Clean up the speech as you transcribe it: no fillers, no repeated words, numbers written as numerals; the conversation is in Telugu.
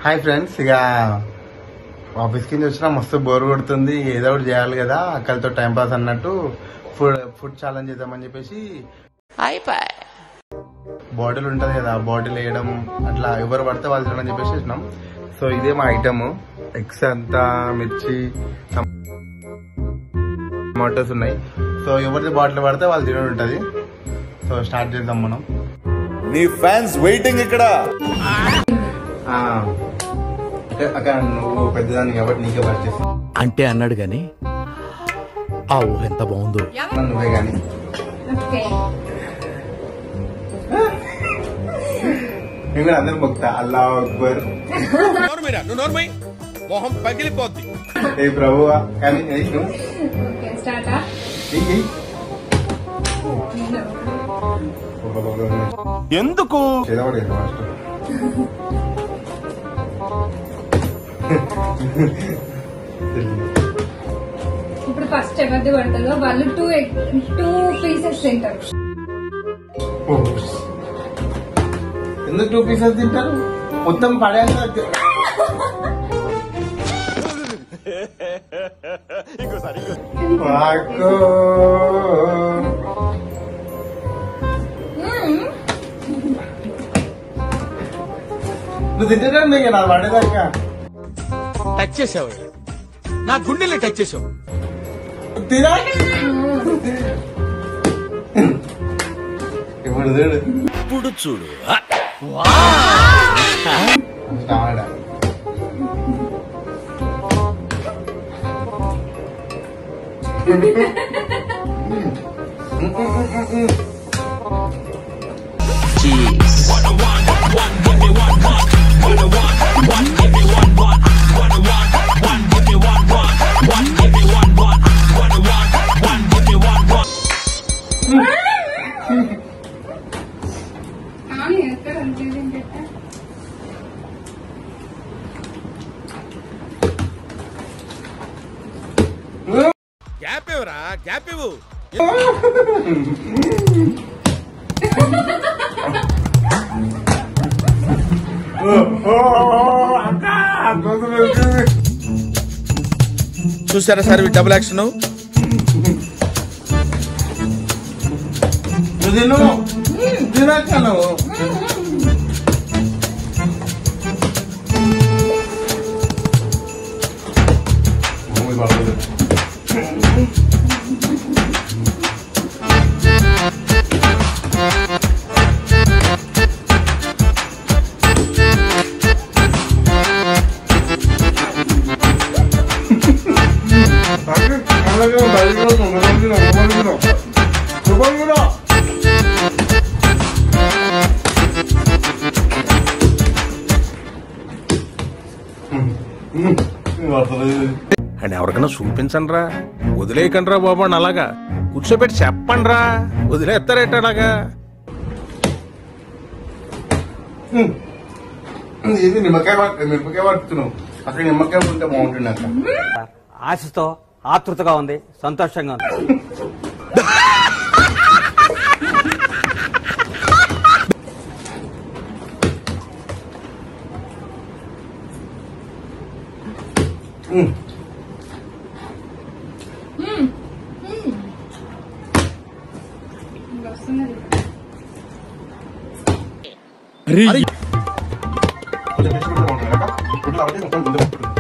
హాయ్ ఫ్రెండ్స్, ఇక ఆఫీస్కి వచ్చినా మస్తు బోర్ కొడుతుంది. ఏదో ఒకటి చేయాలి కదా, అక్కలతో టైంపాస్ అన్నట్టు ఫుడ్ ఛాలెంజ్ చేద్దామని చెప్పేసి బాటిల్ ఉంటుంది కదా, బాటిల్ వేయడం అట్లా ఎవరు పడితే వాళ్ళు తినని చెప్పేసి వచ్చినాం. సో ఇదే మా ఐటమ్. ఎగ్స్ అంతా, మిర్చి, టమాటోస్ ఉన్నాయి. సో ఎవరిది బాటిల్ పడితే వాళ్ళు తినడం ఉంటుంది. సో స్టార్ట్ చేద్దాం మనం. నీ ఫ్యాన్స్ వెయిటింగ్ ఇక్కడ. అక్కడ నువ్వు పెద్దదాన్ని కాబట్టి నీకే ఫస్ట్ చేస్తాను అంటే అన్నాడు గాని ఆ ఊహ ఎంత బాగుందో. నువ్వే గాని నేను కూడా అందరు మొక్తా. అల్లాహు అక్బర్. మొహం పగిలిపోద్ది. ఏ ప్రభువా కానీ ఎందుకు ఇప్పుడు ఫస్ట్ ఎవరిది పడుతుందో వాళ్ళు టూ పీసెస్ తింటారు. ఎందుకు 2 పీసెస్ తింటారు? మొత్తం పడేంత నువ్వు తింటా నా పడేదాకా టచ్ చేసావు, నా గుండెల్ని టచ్ చేసావు. తినా ఇప్పుడు చూడు, ఇప్పుడు చూడు. గ్యాప్ ఇవ్వరా, గ్యాప్ ఇవ్వు. చూసారా సార్ డబుల్ యాక్షన్. తినక్కను అని ఎవరికైనా చూపించండి రా, వదిలేయకండి రా బాబు అని అలాగా కూర్చోబెట్టి చెప్పండి రా, వదిలేస్తారేట అలాగా. ఇది మిరపకాయ పడుతున్నావు, అక్కడ నిమ్మకాయ ఉంటే బాగుంటుంది. అక్కడ ఆశతో ఆతృతగా ఉంది, సంతోషంగా ఉంది. కొంచెం